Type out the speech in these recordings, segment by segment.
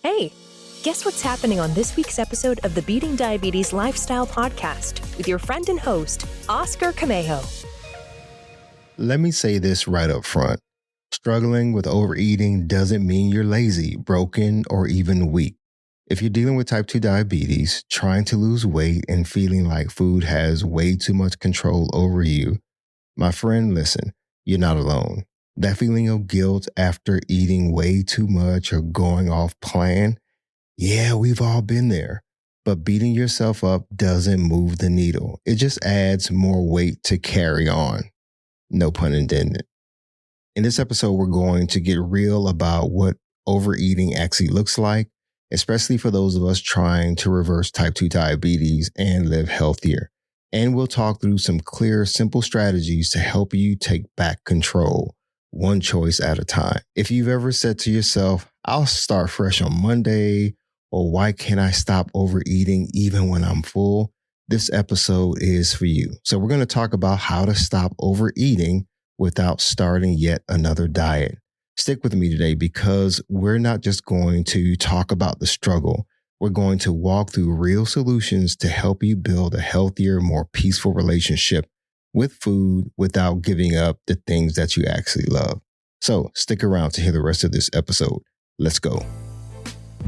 Hey, guess what's happening on this week's episode of the Beating Diabetes Lifestyle Podcast with your friend and host, Oscar Camejo. Let me say this right up front. Struggling with overeating doesn't mean you're lazy, broken, or even weak. If you're dealing with type 2 diabetes, trying to lose weight and feeling like food has way too much control over you, my friend, listen, you're not alone. That feeling of guilt after eating way too much or going off plan, yeah, we've all been there. But beating yourself up doesn't move the needle. It just adds more weight to carry on. No pun intended. In this episode, we're going to get real about what overeating actually looks like, especially for those of us trying to reverse type 2 diabetes and live healthier. And we'll talk through some clear, simple strategies to help you take back control, one choice at a time. If you've ever said to yourself, I'll start fresh on Monday, or why can't I stop overeating even when I'm full? This episode is for you. So we're going to talk about how to stop overeating without starting yet another diet. Stick with me today because we're not just going to talk about the struggle. We're going to walk through real solutions to help you build a healthier, more peaceful relationship with food without giving up the things that you actually love. So stick around to hear the rest of this episode. Let's go.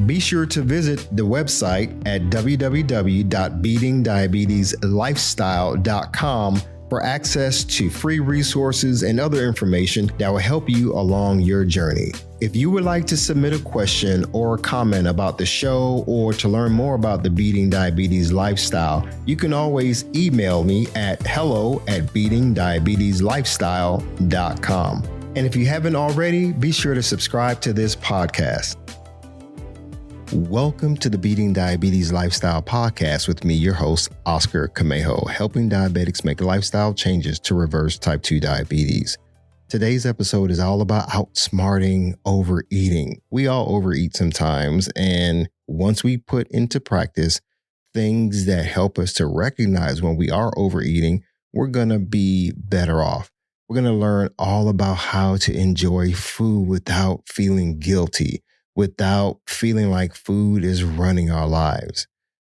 Be sure to visit the website at www.beatingdiabetieslifestyle.com for access to free resources and other information that will help you along your journey. If you would like to submit a question or a comment about the show or to learn more about the Beating Diabetes Lifestyle, you can always email me at hello@beatingdiabetieslifestyle.com. And if you haven't already, be sure to subscribe to this podcast. Welcome to the Beating Diabetes Lifestyle Podcast with me, your host, Oscar Camejo, helping diabetics make lifestyle changes to reverse type 2 diabetes. Today's episode is all about outsmarting overeating. We all overeat sometimes, and once we put into practice things that help us to recognize when we are overeating, we're going to be better off. We're going to learn all about how to enjoy food without feeling guilty, without feeling like food is running our lives.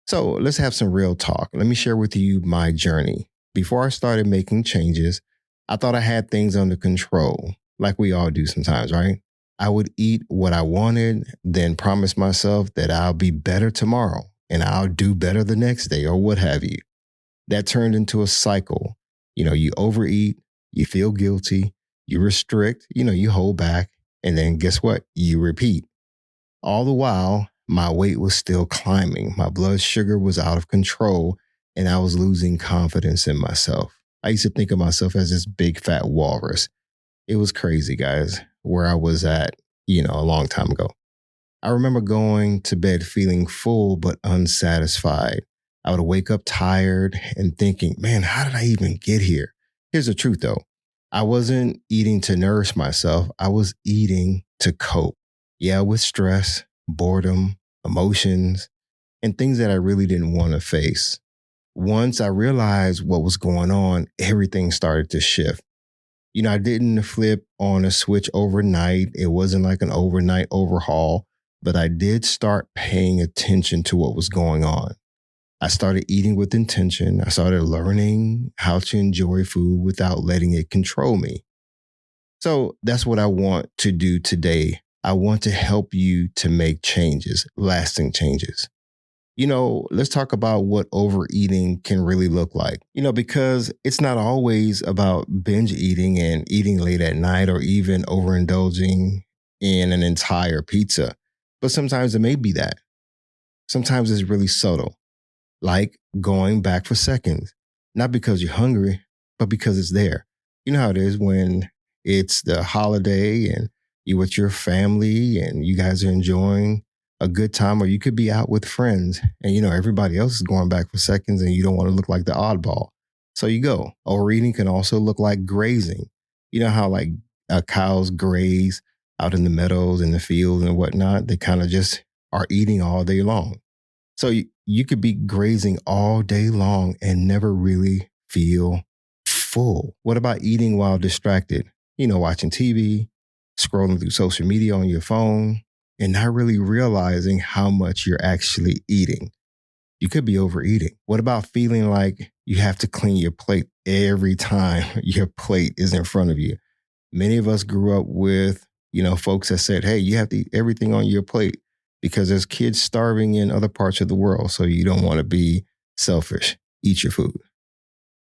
So let's have some real talk. Let me share with you my journey. Before I started making changes, I thought I had things under control, like we all do sometimes, right? I would eat what I wanted, then promise myself that I'll be better tomorrow and I'll do better the next day or what have you. That turned into a cycle. You overeat, you feel guilty, you restrict, you hold back, and then guess what? You repeat. All the while, my weight was still climbing. My blood sugar was out of control, and I was losing confidence in myself. I used to think of myself as this big fat walrus. It was crazy, guys, where I was at, a long time ago. I remember going to bed feeling full but unsatisfied. I would wake up tired and thinking, man, how did I even get here? Here's the truth, though. I wasn't eating to nourish myself. I was eating to cope. Yeah, with stress, boredom, emotions, and things that I really didn't want to face. Once I realized what was going on, everything started to shift. I didn't flip on a switch overnight. It wasn't like an overnight overhaul, but I did start paying attention to what was going on. I started eating with intention. I started learning how to enjoy food without letting it control me. So that's what I want to do today. I want to help you to make changes, lasting changes. Let's talk about what overeating can really look like, because it's not always about binge eating and eating late at night or even overindulging in an entire pizza. But sometimes it may be that. Sometimes it's really subtle, like going back for seconds, not because you're hungry, but because it's there. You know how it is when it's the holiday and you're with your family and you guys are enjoying a good time, or you could be out with friends and, everybody else is going back for seconds and you don't want to look like the oddball. So you go. Overeating can also look like grazing. You know how cows graze out in the meadows and the fields and whatnot? They kind of just are eating all day long. So you could be grazing all day long and never really feel full. What about eating while distracted? Watching TV, scrolling through social media on your phone, and not really realizing how much you're actually eating. You could be overeating. What about feeling like you have to clean your plate every time your plate is in front of you? Many of us grew up with, folks that said, hey, you have to eat everything on your plate because there's kids starving in other parts of the world. So you don't want to be selfish. Eat your food.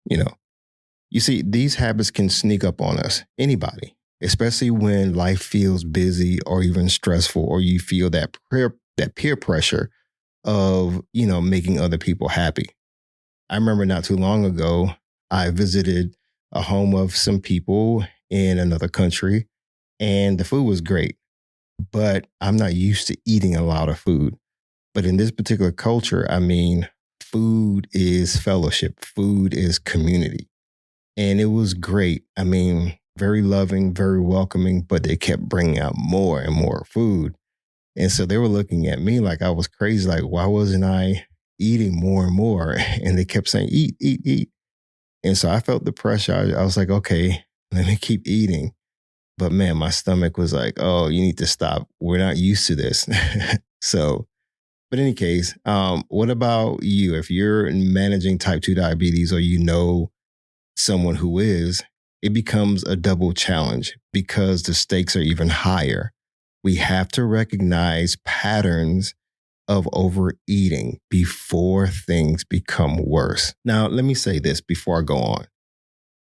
You see, these habits can sneak up on us, anybody, especially when life feels busy or even stressful, or you feel that peer pressure of, making other people happy. I remember not too long ago, I visited a home of some people in another country, and the food was great, but I'm not used to eating a lot of food. But in this particular culture, food is fellowship, food is community. And it was great. Very loving, very welcoming, but they kept bringing out more and more food. And so they were looking at me like I was crazy. Like, why wasn't I eating more and more? And they kept saying, eat, eat, eat. And so I felt the pressure. I was like, okay, let me keep eating. But man, my stomach was like, oh, you need to stop. We're not used to this. But in any case, what about you? If you're managing type 2 diabetes, or someone who is, it becomes a double challenge because the stakes are even higher. We have to recognize patterns of overeating before things become worse. Now, let me say this before I go on.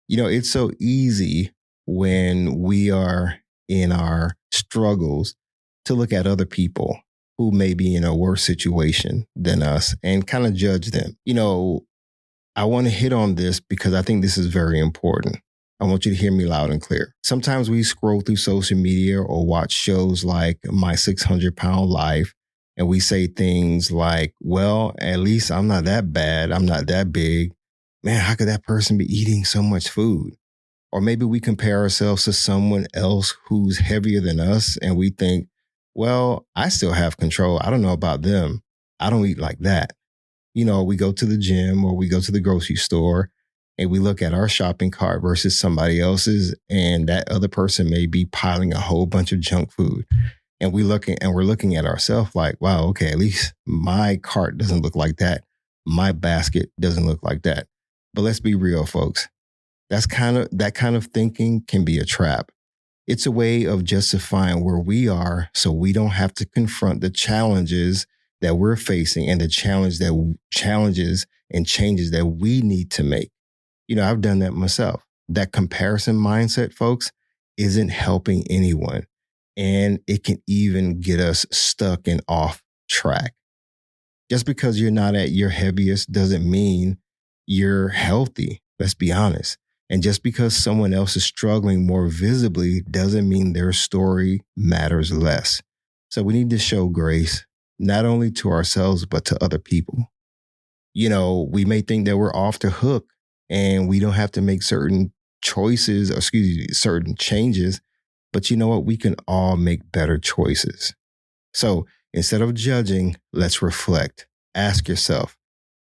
It's so easy when we are in our struggles to look at other people who may be in a worse situation than us and kind of judge them. I want to hit on this because I think this is very important. I want you to hear me loud and clear. Sometimes we scroll through social media or watch shows like My 600-Pound Life, and we say things like, well, at least I'm not that bad. I'm not that big. Man, how could that person be eating so much food? Or maybe we compare ourselves to someone else who's heavier than us, and we think, well, I still have control. I don't know about them. I don't eat like that. We go to the gym or we go to the grocery store and we look at our shopping cart versus somebody else's, and that other person may be piling a whole bunch of junk food. And we're looking at ourselves like, wow, okay, at least my cart doesn't look like that. My basket doesn't look like that. But let's be real, folks. That kind of thinking can be a trap. It's a way of justifying where we are so we don't have to confront the challenges that we're facing and the challenges and changes that we need to make. I've done that myself. That comparison mindset, folks, isn't helping anyone. And it can even get us stuck and off track. Just because you're not at your heaviest doesn't mean you're healthy. Let's be honest. And just because someone else is struggling more visibly doesn't mean their story matters less. So we need to show grace, not only to ourselves, but to other people. We may think that we're off the hook and we don't have to make certain certain changes. But you know what? We can all make better choices. So instead of judging, let's reflect. Ask yourself,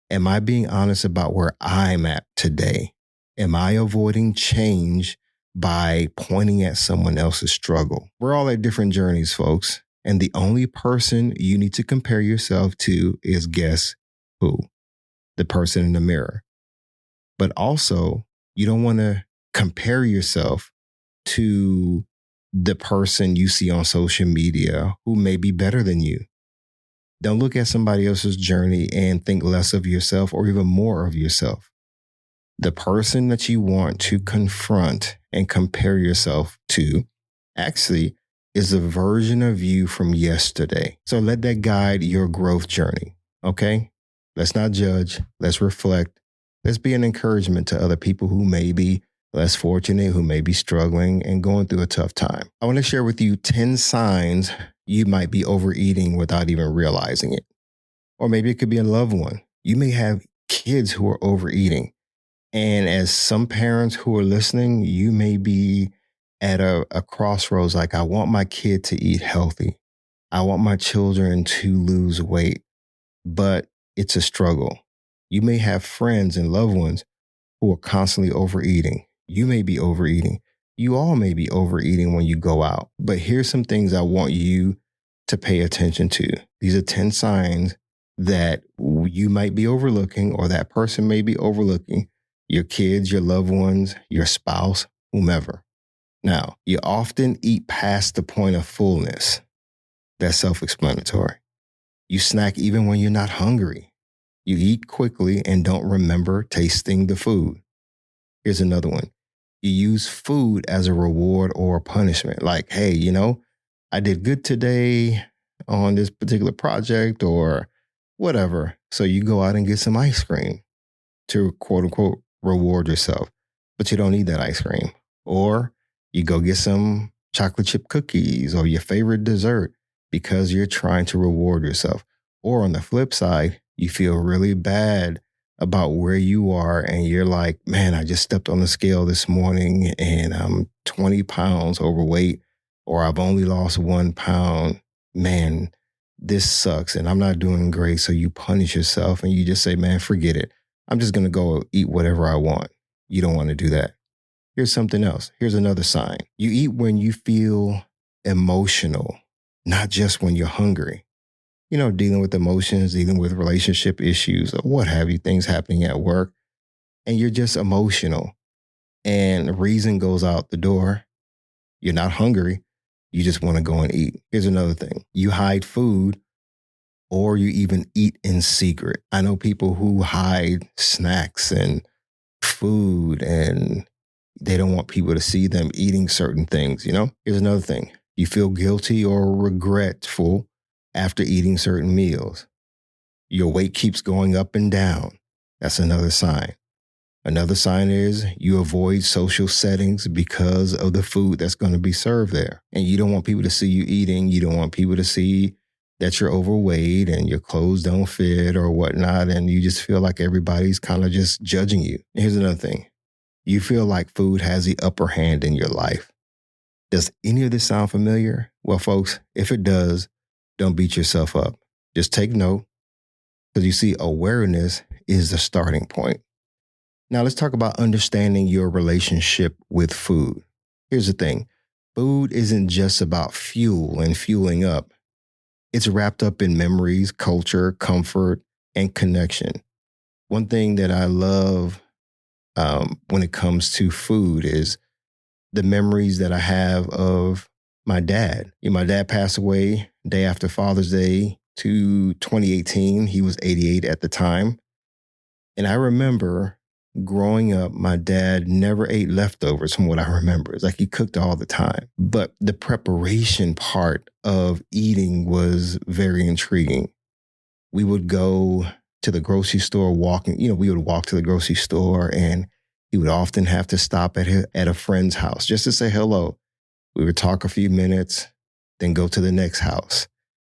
am I being honest about where I'm at today? Am I avoiding change by pointing at someone else's struggle? We're all at different journeys, folks. And the only person you need to compare yourself to is, guess who? The person in the mirror. But also, you don't want to compare yourself to the person you see on social media who may be better than you. Don't look at somebody else's journey and think less of yourself or even more of yourself. The person that you want to confront and compare yourself to actually is a version of you from yesterday. So let that guide your growth journey. Okay? Let's not judge. Let's reflect. Let's be an encouragement to other people who may be less fortunate, who may be struggling and going through a tough time. I want to share with you 10 signs you might be overeating without even realizing it. Or maybe it could be a loved one. You may have kids who are overeating. And as some parents who are listening, you may be at a crossroads like, I want my kid to eat healthy. I want my children to lose weight, but it's a struggle. You may have friends and loved ones who are constantly overeating. You may be overeating. You all may be overeating when you go out. But here's some things I want you to pay attention to. These are 10 signs that you might be overlooking or that person may be overlooking, your kids, your loved ones, your spouse, whomever. Now, you often eat past the point of fullness. That's self-explanatory. You snack even when you're not hungry. You eat quickly and don't remember tasting the food. Here's another one. You use food as a reward or a punishment. Like, hey, I did good today on this particular project or whatever. So you go out and get some ice cream to quote unquote reward yourself, but you don't need that ice cream. Or you go get some chocolate chip cookies or your favorite dessert because you're trying to reward yourself. Or on the flip side, you feel really bad about where you are and you're like, man, I just stepped on the scale this morning and I'm 20 pounds overweight, or I've only lost 1 pound. Man, this sucks and I'm not doing great. So you punish yourself and you just say, man, forget it. I'm just going to go eat whatever I want. You don't want to do that. Here's something else. Here's another sign. You eat when you feel emotional, not just when you're hungry. Dealing with emotions, dealing with relationship issues, or what have you, things happening at work, and you're just emotional and reason goes out the door. You're not hungry. You just want to go and eat. Here's another thing. You hide food or you even eat in secret. I know people who hide snacks and food and they don't want people to see them eating certain things, Here's another thing. You feel guilty or regretful after eating certain meals. Your weight keeps going up and down. That's another sign. Another sign is you avoid social settings because of the food that's going to be served there. And you don't want people to see you eating. You don't want people to see that you're overweight and your clothes don't fit or whatnot. And you just feel like everybody's kind of just judging you. Here's another thing. You feel like food has the upper hand in your life. Does any of this sound familiar? Well, folks, if it does, don't beat yourself up. Just take note, because you see, awareness is the starting point. Now, let's talk about understanding your relationship with food. Here's the thing. Food isn't just about fuel and fueling up. It's wrapped up in memories, culture, comfort, and connection. One thing that I love when it comes to food is the memories that I have of my dad. My dad passed away day after Father's Day to 2018. He was 88 at the time. And I remember growing up, my dad never ate leftovers from what I remember. It's like he cooked all the time. But the preparation part of eating was very intriguing. We would go to the grocery store walking, we would walk to the grocery store and he would often have to stop at a friend's house just to say hello. We would talk a few minutes, then go to the next house.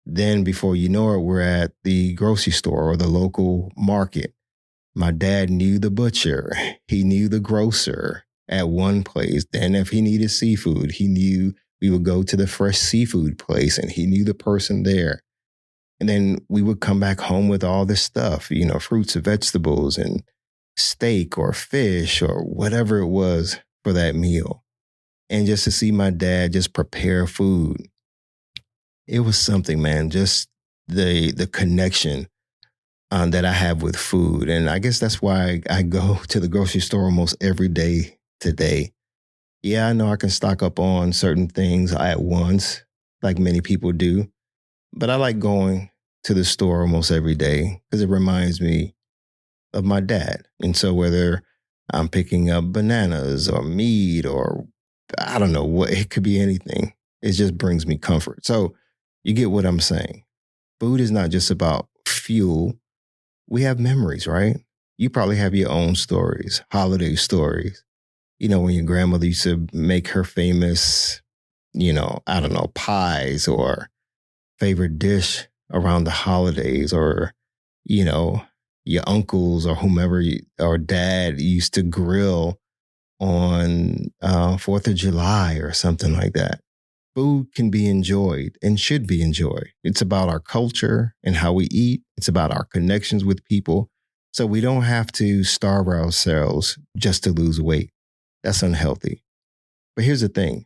Then before you know it, we're at the grocery store or the local market. My dad knew the butcher. He knew the grocer at one place. Then if he needed seafood, he knew we would go to the fresh seafood place and he knew the person there. And then we would come back home with all this stuff, fruits and vegetables and steak or fish or whatever it was for that meal. And just to see my dad just prepare food, it was something, man, just the connection that I have with food. And I guess that's why I go to the grocery store almost every day today. Yeah, I know I can stock up on certain things at once, like many people do, but I like going to the store almost every day because it reminds me of my dad. And so whether I'm picking up bananas or meat or I don't know what, it could be anything. It just brings me comfort. So you get what I'm saying. Food is not just about fuel. We have memories, right? You probably have your own stories, holiday stories. When your grandmother used to make her famous, I don't know, pies or favorite dish around the holidays, or, your uncles or whomever or dad used to grill on 4th of July or something like that. Food can be enjoyed and should be enjoyed. It's about our culture and how we eat. It's about our connections with people. So we don't have to starve ourselves just to lose weight. That's unhealthy. But here's the thing.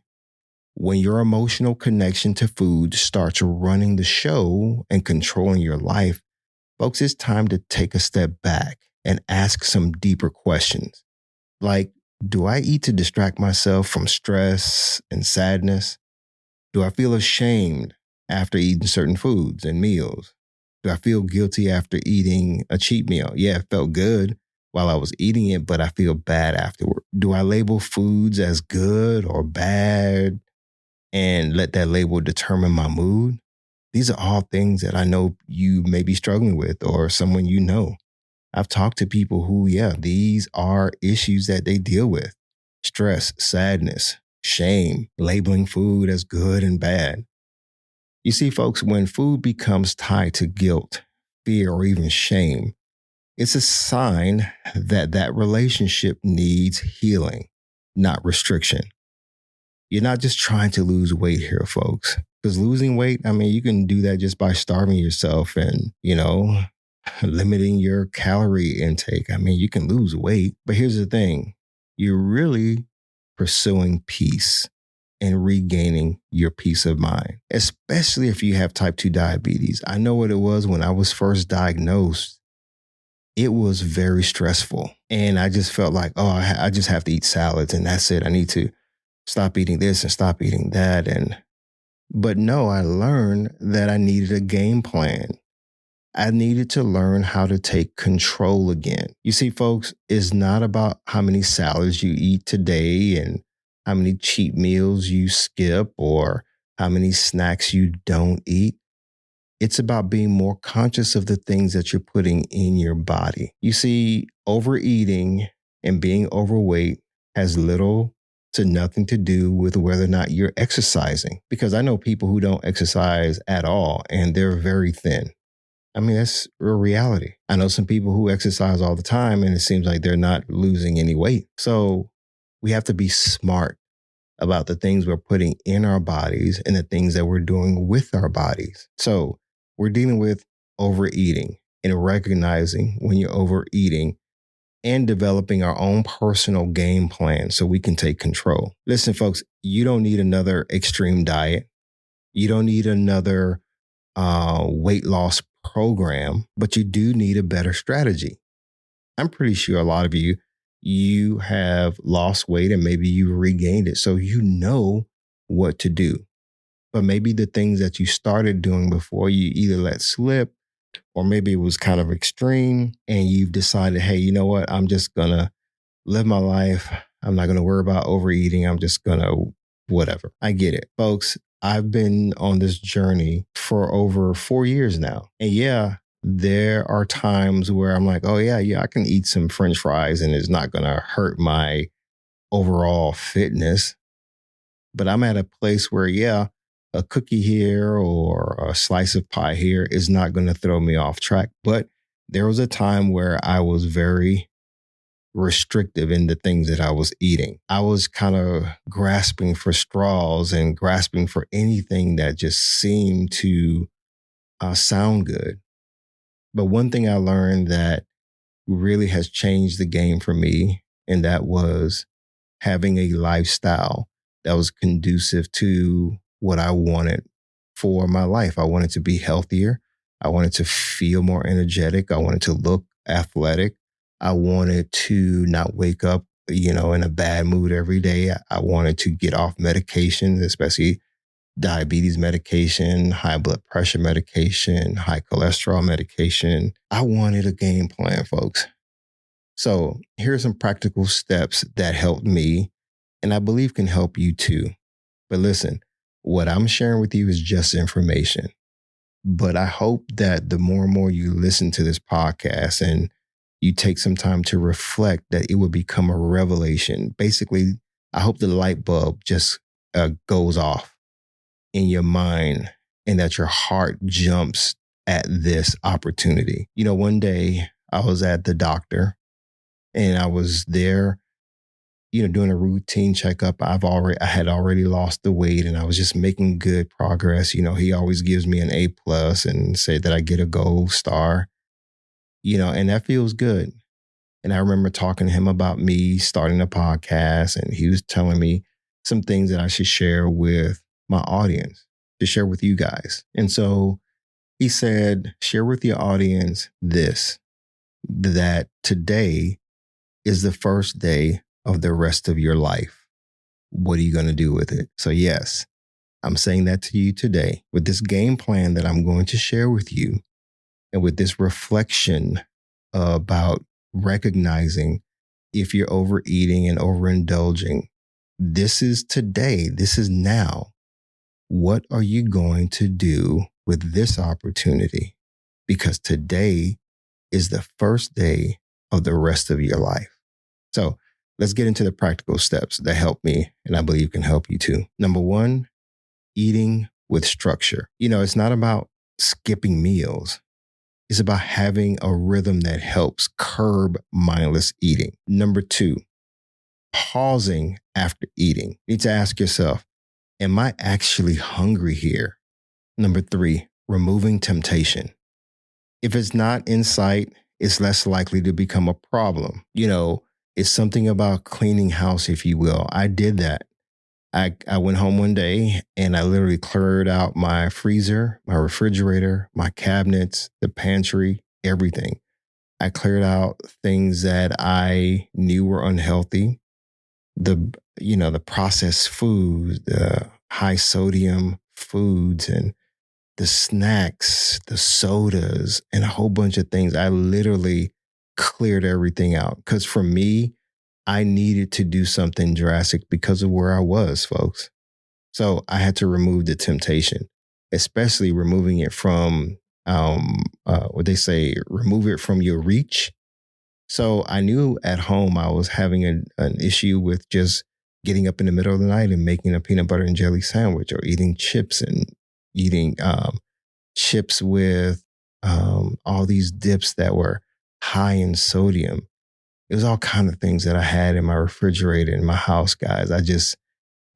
When your emotional connection to food starts running the show and controlling your life, folks, it's time to take a step back and ask some deeper questions. Like, do I eat to distract myself from stress and sadness? Do I feel ashamed after eating certain foods and meals? Do I feel guilty after eating a cheat meal? Yeah, it felt good while I was eating it, but I feel bad afterward. Do I label foods as good or bad and let that label determine my mood? These are all things that I know you may be struggling with or someone you know. I've talked to people who, yeah, these are issues that they deal with. Stress, sadness, shame, labeling food as good and bad. You see, folks, when food becomes tied to guilt, fear, or even shame, it's a sign that that relationship needs healing, not restriction. You're not just trying to lose weight here, folks. Because losing weight, I mean, you can do that just by starving yourself and, limiting your calorie intake. I mean, you can lose weight. But here's the thing, you're really pursuing peace and regaining your peace of mind, especially if you have type 2 diabetes. I know what it was when I was first diagnosed. It was very stressful. And I just felt like, I just have to eat salads and that's it. I need to stop eating this and stop eating that. But no, I learned that I needed a game plan. I needed to learn how to take control again. You see, folks, it's not about how many salads you eat today and how many cheat meals you skip or how many snacks you don't eat. It's about being more conscious of the things that you're putting in your body. You see, overeating and being overweight has little to nothing to do with whether or not you're exercising. Because I know people who don't exercise at all and they're very thin. I mean, that's a reality. I know some people who exercise all the time and it seems like they're not losing any weight. So we have to be smart about the things we're putting in our bodies and the things that we're doing with our bodies. So we're dealing with overeating and recognizing when you're overeating and developing our own personal game plan so we can take control. Listen, folks, you don't need another extreme diet. You don't need another weight loss program, but you do need a better strategy. I'm pretty sure a lot of you have lost weight and maybe you regained it. So you know what to do. But maybe the things that you started doing before you either let slip or maybe it was kind of extreme and you've decided, hey, you know what? I'm just going to live my life. I'm not going to worry about overeating. I'm just going to whatever. I get it. Folks, I've been on this journey for over 4 years now. And yeah, there are times where I'm like, I can eat some French fries and it's not going to hurt my overall fitness. But I'm at a place where, a cookie here or a slice of pie here is not going to throw me off track. But there was a time where I was very restrictive in the things that I was eating. I was kind of grasping for straws and grasping for anything that just seemed to sound good. But one thing I learned that really has changed the game for me, and that was having a lifestyle that was conducive to what I wanted for my life. I wanted to be healthier. I wanted to feel more energetic. I wanted to look athletic. I wanted to not wake up, in a bad mood every day. I wanted to get off medications, especially diabetes medication, high blood pressure medication, high cholesterol medication. I wanted a game plan, folks. So here's some practical steps that helped me and I believe can help you too. But listen, what I'm sharing with you is just information. But I hope that the more and more you listen to this podcast and you take some time to reflect, that it will become a revelation. Basically, I hope the light bulb just goes off in your mind and that your heart jumps at this opportunity. One day I was at the doctor and I was there, doing a routine checkup. I had already lost the weight and I was just making good progress. He always gives me an A+ and say that I get a gold star, and that feels good. And I remember talking to him about me starting a podcast and he was telling me some things that I should share with my audience, to share with you guys. And so he said, share with your audience this, that today is the first day of the rest of your life. What are you going to do with it? So yes, I'm saying that to you today with this game plan that I'm going to share with you, and with this reflection about recognizing if you're overeating and overindulging. This is today. This is now. What are you going to do with this opportunity? Because today is the first day of the rest of your life. So let's get into the practical steps that help me, and I believe can help you too. Number one, eating with structure. It's not about skipping meals. It's about having a rhythm that helps curb mindless eating. Number two, pausing after eating. You need to ask yourself, am I actually hungry here? Number three, removing temptation. If it's not in sight, it's less likely to become a problem. It's something about cleaning house, if you will. I did that. I went home one day and I literally cleared out my freezer, my refrigerator, my cabinets, the pantry, everything. I cleared out things that I knew were unhealthy. The processed foods, the high sodium foods, and the snacks, the sodas, and a whole bunch of things. I literally cleared everything out because for me, I needed to do something drastic because of where I was, folks. So I had to remove the temptation, especially removing it from what they say, remove it from your reach. So I knew at home I was having an issue with just getting up in the middle of the night and making a peanut butter and jelly sandwich, or eating chips and eating chips with all these dips that were high in sodium. It was all kind of things that I had in my refrigerator in my house, guys. I just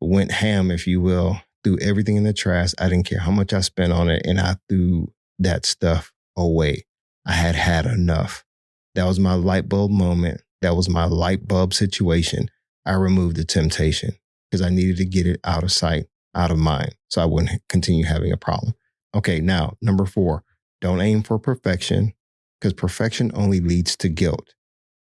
went ham, if you will, threw everything in the trash. I didn't care how much I spent on it, and I threw that stuff away. I had enough. That was my light bulb moment. That was my light bulb situation. I removed the temptation because I needed to get it out of sight, out of mind, so I wouldn't continue having a problem. Okay, now, number 4, don't aim for perfection, because perfection only leads to guilt.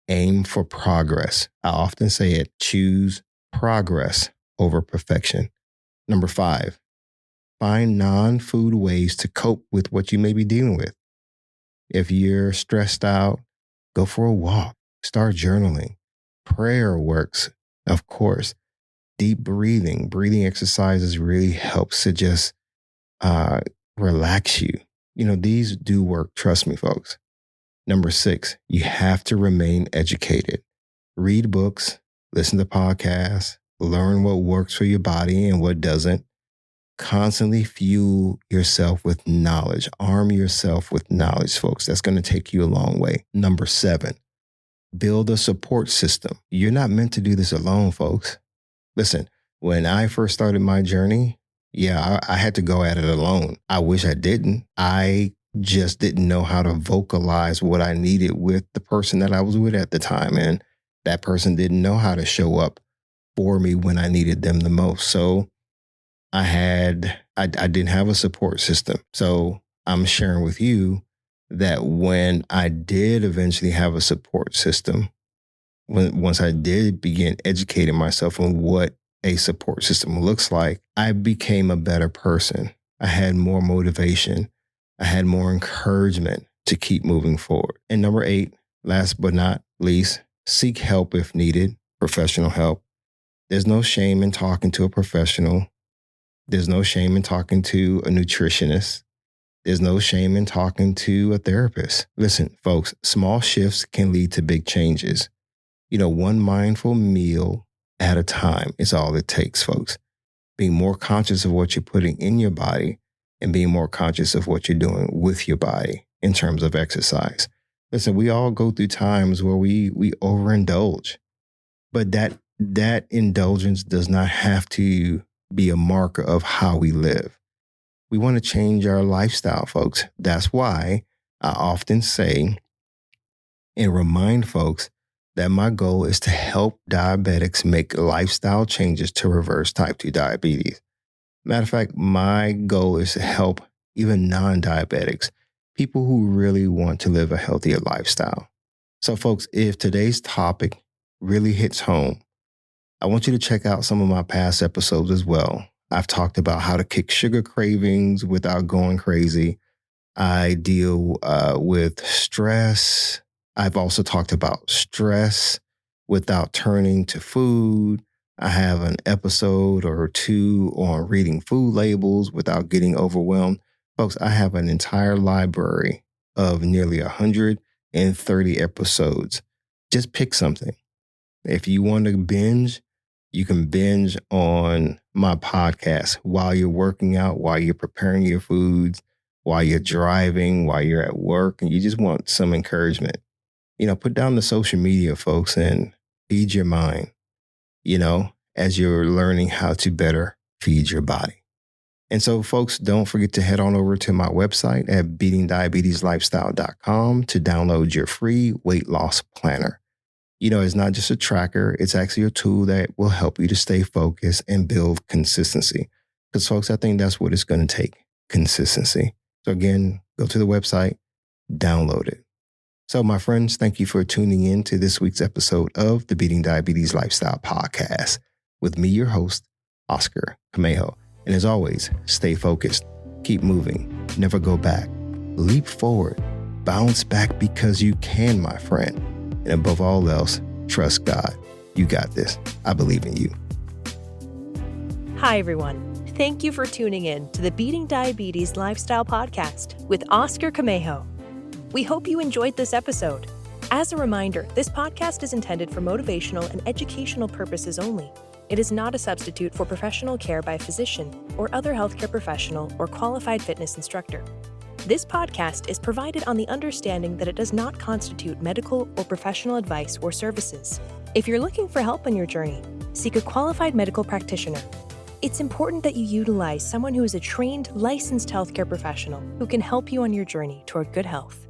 Aim for progress. I often say it, choose progress over perfection. Number 5, find non-food ways to cope with what you may be dealing with. If you're stressed out, go for a walk, start journaling. Prayer works, of course. Deep breathing exercises really helps to just relax you. These do work. Trust me, folks. Number 6, you have to remain educated. Read books, listen to podcasts, learn what works for your body and what doesn't. Constantly fuel yourself with knowledge. Arm yourself with knowledge, folks. That's going to take you a long way. Number 7, build a support system. You're not meant to do this alone, folks. Listen, when I first started my journey, I had to go at it alone. I wish I didn't. I just didn't know how to vocalize what I needed with the person that I was with at the time. And that person didn't know how to show up for me when I needed them the most. So I didn't have a support system. So I'm sharing with you that when I did eventually have a support system, once I did begin educating myself on what a support system looks like, I became a better person. I had more motivation. I had more encouragement to keep moving forward. And number 8, last but not least, seek help if needed, professional help. There's no shame in talking to a professional. There's no shame in talking to a nutritionist. There's no shame in talking to a therapist. Listen, folks, small shifts can lead to big changes. One mindful meal at a time is all it takes, folks. Being more conscious of what you're putting in your body and being more conscious of what you're doing with your body in terms of exercise. Listen, we all go through times where we overindulge, but that indulgence does not have to be a marker of how we live. We want to change our lifestyle, folks. That's why I often say and remind folks that my goal is to help diabetics make lifestyle changes to reverse type 2 diabetes. Matter of fact, my goal is to help even non-diabetics, people who really want to live a healthier lifestyle. So folks, if today's topic really hits home, I want you to check out some of my past episodes as well. I've talked about how to kick sugar cravings without going crazy. I deal with stress. I've also talked about stress without turning to food. I have an episode or two on reading food labels without getting overwhelmed. Folks, I have an entire library of nearly 130 episodes. Just pick something. If you want to binge, you can binge on my podcast while you're working out, while you're preparing your foods, while you're driving, while you're at work, and you just want some encouragement. Put down the social media, folks, and feed your mind, as you're learning how to better feed your body. And so, folks, don't forget to head on over to my website at beatingdiabetieslifestyle.com to download your free weight loss planner. It's not just a tracker. It's actually a tool that will help you to stay focused and build consistency. Because, folks, I think that's what it's going to take, consistency. So, again, go to the website, download it. So, my friends, thank you for tuning in to this week's episode of the Beating Diabetes Lifestyle Podcast with me, your host, Oscar Camejo. And as always, stay focused, keep moving, never go back, leap forward, bounce back because you can, my friend. And above all else, trust God. You got this. I believe in you. Hi, everyone. Thank you for tuning in to the Beating Diabetes Lifestyle Podcast with Oscar Camejo. We hope you enjoyed this episode. As a reminder, this podcast is intended for motivational and educational purposes only. It is not a substitute for professional care by a physician or other healthcare professional or qualified fitness instructor. This podcast is provided on the understanding that it does not constitute medical or professional advice or services. If you're looking for help on your journey, seek a qualified medical practitioner. It's important that you utilize someone who is a trained, licensed healthcare professional who can help you on your journey toward good health.